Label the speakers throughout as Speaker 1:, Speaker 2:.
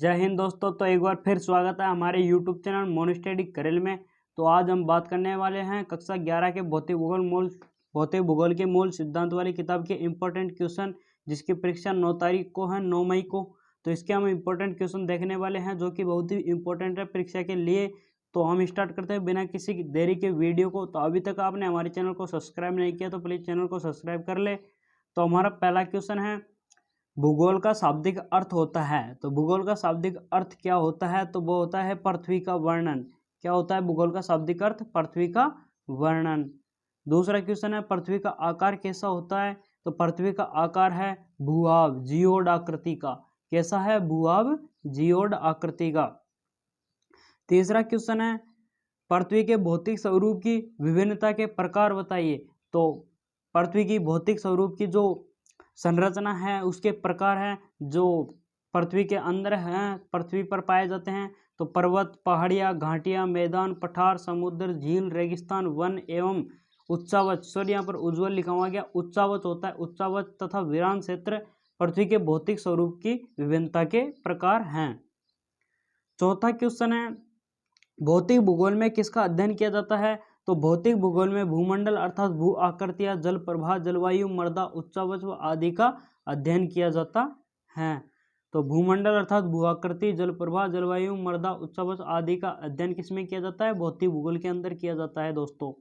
Speaker 1: जय हिंद दोस्तों। तो एक बार फिर स्वागत है हमारे यूट्यूब चैनल मोन स्टडी करेल में। तो आज हम बात करने वाले हैं कक्षा 11 के भौतिक भूगोल के मूल सिद्धांत वाली किताब के इम्पोर्टेंट क्वेश्चन, जिसकी परीक्षा 9 तारीख को है, 9 मई को। तो इसके हम इम्पोर्टेंट क्वेश्चन देखने वाले हैं जो कि बहुत ही इंपॉर्टेंट है परीक्षा के लिए। तो हम स्टार्ट करते हैं बिना किसी देरी के वीडियो को। तो अभी तक आपने हमारे चैनल को सब्सक्राइब नहीं किया तो प्लीज़ चैनल को सब्सक्राइब कर ले। तो हमारा पहला क्वेश्चन है, भूगोल का शाब्दिक अर्थ होता है। तो भूगोल का शाब्दिक अर्थ क्या होता है? तो वो होता है पृथ्वी का वर्णन। क्या होता है भूगोल का शाब्दिक अर्थ? पृथ्वी का वर्णन। दूसरा क्वेश्चन है, पृथ्वी का आकार कैसा होता है? तो पृथ्वी का आकार है भूआब, जियोड आकृति का। कैसा है? भूआब, जियोड आकृति का। तीसरा क्वेश्चन है, पृथ्वी के भौतिक स्वरूप की विभिन्नता के प्रकार बताइए। तो पृथ्वी की भौतिक स्वरूप की जो संरचना है उसके प्रकार हैं जो पृथ्वी के अंदर हैं, पृथ्वी पर पाए जाते हैं। तो पर्वत, पहाड़ियाँ, घाटियाँ, मैदान, पठार, समुद्र, झील, रेगिस्तान, वन एवं उच्चावच। सॉरी, यहाँ पर उज्ज्वल लिखा हुआ गया, उच्चावच होता है। उच्चावच तथा वीरान क्षेत्र पृथ्वी के भौतिक स्वरूप की विभिन्नता के प्रकार हैं। चौथा क्वेश्चन है, भौतिक भूगोल में किसका अध्ययन किया जाता है? तो भौतिक भूगोल में भूमंडल अर्थात भू आकृतियां, जल प्रवाह, जलवायु, मृदा, उच्चावच आदि का अध्ययन किया जाता है। तो भूमंडल अर्थात भू आकृति, जल प्रवाह, जलवायु, मृदा, उच्चावच आदि का अध्ययन किसमें किया जाता है? भौतिक भूगोल के अंदर किया जाता है दोस्तों।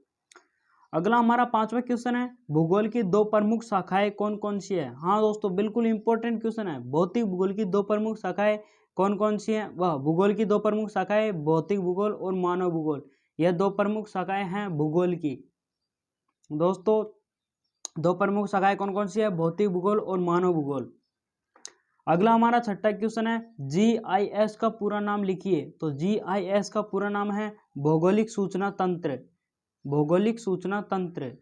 Speaker 1: अगला हमारा पांचवा क्वेश्चन है, भूगोल की दो प्रमुख शाखाएं कौन कौन सी है? हाँ दोस्तों, बिल्कुल इंपॉर्टेंट क्वेश्चन है। भौतिक भूगोल की दो प्रमुख शाखाएं कौन कौन सी हैं? वह भूगोल की दो प्रमुख शाखाएं भौतिक भूगोल और मानव भूगोल। यह दो प्रमुख शाखाएं हैं भूगोल की। दोस्तों, दो प्रमुख शाखाएं कौन कौन सी है? भौतिक भूगोल और मानव भूगोल। अगला हमारा छठा क्वेश्चन है, GIS का पूरा नाम लिखिए। तो GIS का पूरा नाम है भौगोलिक सूचना तंत्र। भौगोलिक सूचना तंत्र।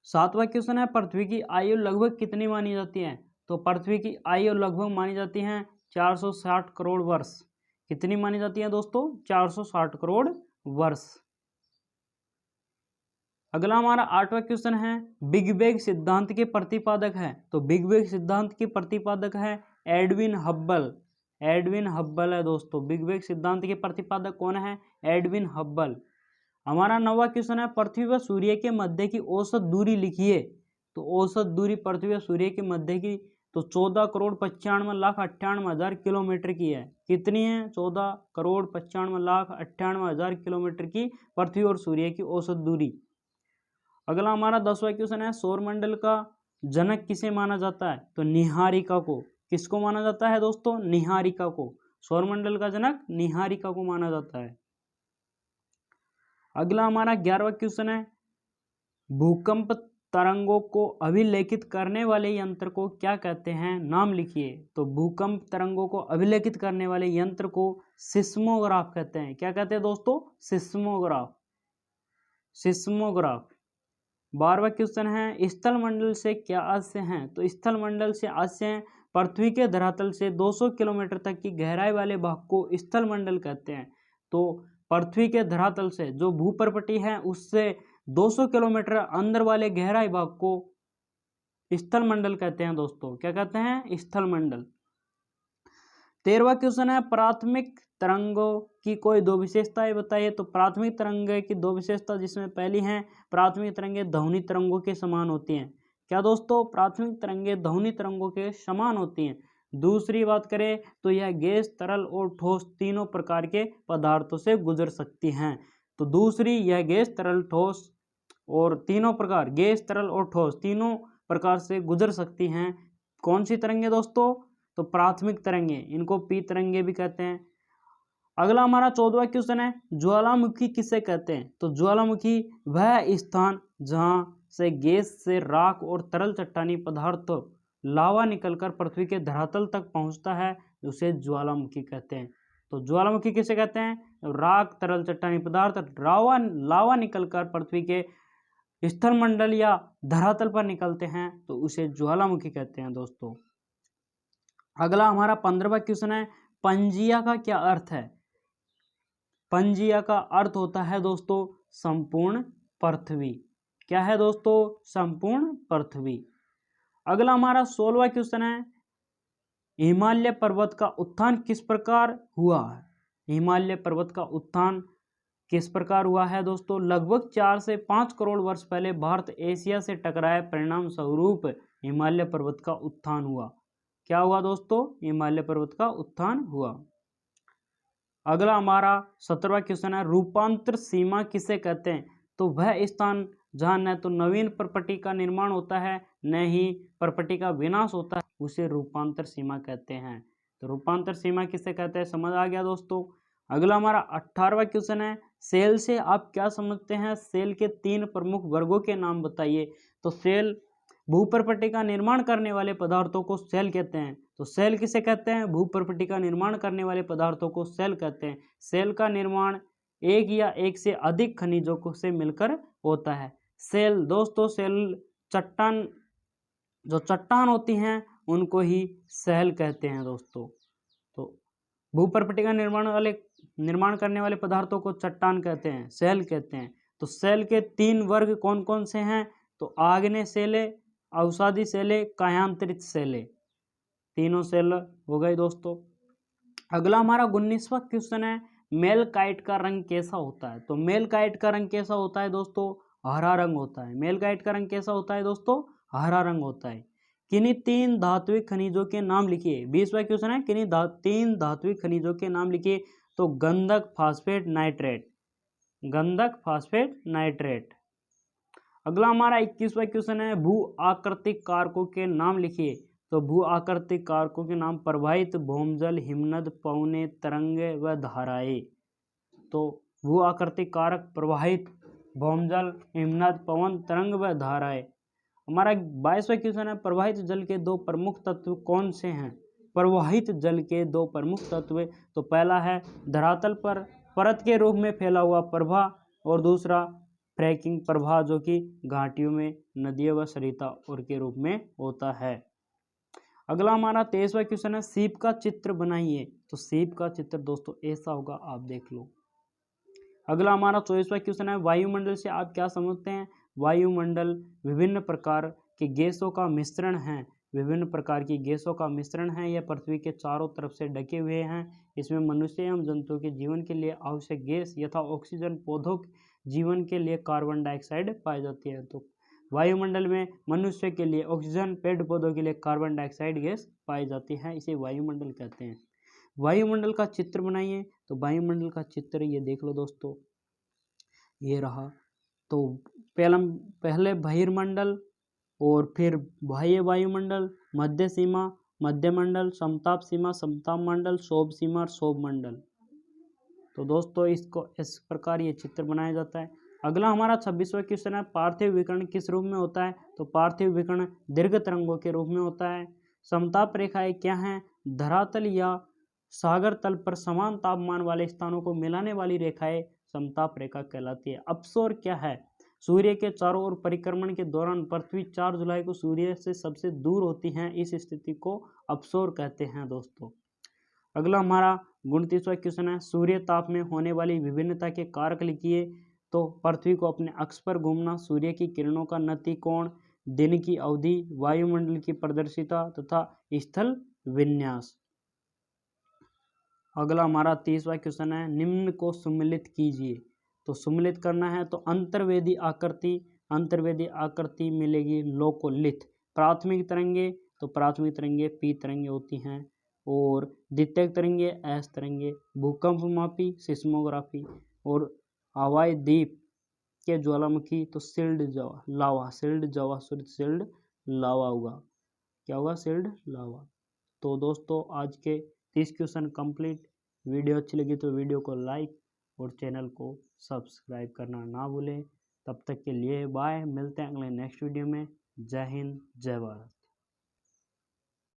Speaker 1: सातवां क्वेश्चन है, पृथ्वी की आयु लगभग कितनी मानी जाती है? तो पृथ्वी की आयु लगभग मानी जाती है 460 करोड़ वर्ष। कितनी मानी जाती है दोस्तों? 460 करोड़ वर्ष। अगला हमारा आठवां क्वेश्चन है, बिग बैंग सिद्धांत के प्रतिपादक है। तो बिग बैंग सिद्धांत के प्रतिपादक है एडविन हब्बल। एडविन हब्बल है दोस्तों। बिग बैंग सिद्धांत के प्रतिपादक कौन है? Edwin Hubble. हमारा नौवां क्वेश्चन है, पृथ्वी व सूर्य के मध्य की औसत दूरी लिखिए। तो औसत दूरी पृथ्वी व सूर्य के मध्य की तो 14,95,98,000 किलोमीटर की है। कितनी है? 14,95,98,000 किलोमीटर की पृथ्वी और सूर्य की औसत दूरी। अगला हमारा 10वां क्वेश्चन है, सौरमंडल का जनक किसे माना जाता है? तो निहारिका को। किसको माना जाता है दोस्तों? निहारिका को। सौरमंडल का जनक निहारिका को माना जाता है। अगला हमारा 11वां क्वेश्चन है, भूकंप तरंगों को अभिलेखित करने वाले यंत्र को क्या कहते हैं? नाम लिखिए। तो भूकंप तरंगों को अभिलेखित करने वाले यंत्र को सिस्मोग्राफ कहते हैं। क्या कहते हैं दोस्तों? सिस्मोग्राफ। सिस्मोग्राफ। 12वां क्वेश्चन है, स्थल मंडल से क्या आशय हैं? तो स्थल मंडल से आशय हैं पृथ्वी के धरातल से 200 किलोमीटर तक की गहराई वाले भाग को स्थल मंडल कहते हैं। तो पृथ्वी के धरातल से जो भूपर्पटी है उससे 200 किलोमीटर अंदर वाले गहराई भाग को स्थल मंडल कहते हैं दोस्तों। क्या कहते हैं? स्थल मंडल। 13वां क्वेश्चन है, प्राथमिक तरंगों की कोई दो विशेषताएं बताइए। तो प्राथमिक तरंगे की दो विशेषता, जिसमें पहली है, प्राथमिक तरंगे ध्वनि तरंगों के समान होती हैं। क्या दोस्तों? प्राथमिक तरंगे ध्वनि तरंगों के समान होती हैं। दूसरी बात करें तो यह गैस, तरल और ठोस तीनों प्रकार के पदार्थों से गुजर सकती हैं। तो दूसरी, यह गैस, तरल, ठोस और तीनों प्रकार, गैस, तरल और ठोस तीनों प्रकार से गुजर सकती हैं। कौन सी तरंगे दोस्तों? तो प्राथमिक तरंगे, इनको पी तरंगे भी कहते हैं। अगला हमारा 14वां क्वेश्चन है, ज्वालामुखी किसे कहते हैं? तो ज्वालामुखी वह स्थान जहां से गैस से राख और तरल चट्टानी पदार्थ लावा निकलकर पृथ्वी के धरातल तक पहुंचता है, उसे ज्वालामुखी कहते हैं। तो ज्वालामुखी किसे कहते हैं? राख, तरल चट्टानी पदार्थ, लावा निकलकर पृथ्वी के स्थल मंडल या धरातल पर निकलते हैं तो उसे ज्वालामुखी कहते हैं दोस्तों। अगला हमारा 15वां क्वेश्चन है, पंजिया का क्या अर्थ है? पंजिया का अर्थ होता है दोस्तों संपूर्ण पृथ्वी। क्या है दोस्तों? संपूर्ण पृथ्वी। अगला हमारा 16वां क्वेश्चन है, हिमालय पर्वत का उत्थान किस प्रकार हुआ है? हिमालय पर्वत का उत्थान किस प्रकार हुआ है दोस्तों? लगभग 4 से 5 करोड़ वर्ष पहले भारत एशिया से टकराए, परिणाम स्वरूप हिमालय पर्वत का उत्थान हुआ। क्या हुआ दोस्तों? हिमालय पर्वत का उत्थान हुआ। अगला हमारा 17वां क्वेश्चन है, रूपांतर सीमा किसे कहते हैं? तो वह स्थान जहां न तो नवीन प्रॉपर्टी का निर्माण होता है न ही प्रॉपर्टी का विनाश होता है, उसे रूपांतर सीमा कहते हैं। तो रूपांतर सीमा किसे कहते हैं, समझ आ गया दोस्तों। अगला हमारा 18वां क्वेश्चन है, सेल से आप क्या समझते हैं? सेल के 3 प्रमुख वर्गों के नाम बताइए। तो सेल भूप्रपट्टी का निर्माण करने वाले पदार्थों को सेल कहते हैं। तो सेल किसे कहते हैं? भूप्रपट्टी का निर्माण करने वाले पदार्थों को सेल कहते हैं। सेल का निर्माण एक या एक से अधिक खनिजों को से मिलकर होता है। सेल दोस्तों, सेल चट्टान, जो चट्टान होती हैं उनको ही सेल कहते हैं दोस्तों। तो भूप्रपट्टी का निर्माण करने वाले पदार्थों को चट्टान कहते हैं, सेल कहते हैं। तो सेल के 3 वर्ग कौन कौन से हैं? तो आग्नेय सेले, अवसादी सेले, कायांतरित सेले, तीनों सेल हो गए दोस्तों। अगला हमारा 19वां क्वेश्चन है, मेलकाइट का रंग कैसा होता है? तो मेलकाइट का रंग कैसा होता है दोस्तों? हरा रंग होता है। मेलकाइट का रंग कैसा होता है दोस्तों? हरा रंग होता है। किन्हीं 3 धात्विक खनिजों के नाम लिखिए। 20वां क्वेश्चन है, किन्हीं 3 धात्विक खनिजों के नाम लिखिए। तो गंधक, फास्फेट, नाइट्रेट, गंधक, फास्फेट, नाइट्रेट। अगला हमारा 21वां क्वेश्चन है, भू आकृतिक कारकों के नाम लिखिए। तो भू आकृतिक कारकों के नाम प्रवाहित, भौमजल, हिमनद, पवने, तरंगे व धाराएं। तो भू आकृतिक कारक प्रवाहित, भौमजल, हिमनद, पवन, तरंग व धाराएं। हमारा 22वां क्वेश्चन है, प्रवाहित जल के 2 प्रमुख तत्व कौन से हैं? प्रवाहित जल के 2 प्रमुख तत्व, तो पहला है धरातल पर परत के रूप में फैला हुआ प्रवाह और दूसरा फ्रैकिंग प्रवाह, जो कि घाटियों में, नदियों व सरिता और के रूप में होता है। अगला हमारा 23वां क्वेश्चन है, सीप का चित्र बनाइए। तो सीप का चित्र दोस्तों ऐसा होगा, आप देख लो। अगला हमारा 24वां क्वेश्चन है, वायुमंडल से आप क्या समझते हैं? वायुमंडल विभिन्न प्रकार के गैसों का मिश्रण है। विभिन्न प्रकार की गैसों का मिश्रण है। यह पृथ्वी के चारों तरफ से ढके हुए हैं। इसमें मनुष्य एवं जंतुओं के जीवन के लिए आवश्यक गैस यथा ऑक्सीजन, पौधों के जीवन के लिए कार्बन डाइऑक्साइड पाई जाती है। तो वायुमंडल में मनुष्य के लिए ऑक्सीजन, पेड़ पौधों के लिए कार्बन डाइऑक्साइड गैस पाई जाती है। इसे वायुमंडल कहते हैं। वायुमंडल का चित्र बनाइए। तो वायुमंडल का चित्र ये देख लो दोस्तों, ये रहा। तो पहले बहिर्मंडल और फिर बाह्य वायुमंडल, मध्य सीमा, मध्य मंडल, समताप सीमा, समताप मंडल, शोभ सीमा और शोभ मंडल। तो दोस्तों इसको इस प्रकार ये चित्र बनाया जाता है। अगला हमारा 26वां क्वेश्चन है, पार्थिव विकिरण किस रूप में होता है? तो पार्थिव विकिरण दीर्घ तरंगों के रूप में होता है। समताप रेखाएं क्या हैं? धरातल या सागर तल पर समान तापमान वाले स्थानों को मिलाने वाली रेखाएं समताप रेखा कहलाती है। अपसौर क्या है? सूर्य के चारों ओर परिक्रमण के दौरान पृथ्वी 4 जुलाई को सूर्य से सबसे दूर होती है। इस स्थिति को अपसौर कहते हैं दोस्तों। अगला हमारा 29वां क्वेश्चन है, सूर्य ताप में होने वाली विभिन्नता के कारक लिखिए। तो पृथ्वी को अपने अक्ष पर घूमना, सूर्य की किरणों का नति कोण, दिन की अवधि, वायुमंडल की प्रदर्शिता तथा स्थल विन्यास। अगला हमारा 30वां क्वेश्चन है, निम्न को सम्मिलित कीजिए। तो सम्मिलित करना है तो अंतर्वेदी आकृति मिलेगी लोकोलिथ। प्राथमिक तरंगे, तो प्राथमिक तरंगे पी तरंगे होती हैं और द्वितीयक तरंगे एस तरंगे। भूकंप मापी सिस्मोग्राफी और हवाई द्वीप के ज्वालामुखी, तो सिल्ड लावा, सिल्ड जावा सिल्ड लावा होगा। क्या होगा? सिल्ड लावा। तो दोस्तों आज के 30 क्वेश्चन कंप्लीट। वीडियो अच्छी लगी तो वीडियो को लाइक और चैनल को सब्सक्राइब करना ना भूलें। तब तक के लिए बाय, मिलते हैं अगले नेक्स्ट वीडियो में। जय हिंद, जय भारत।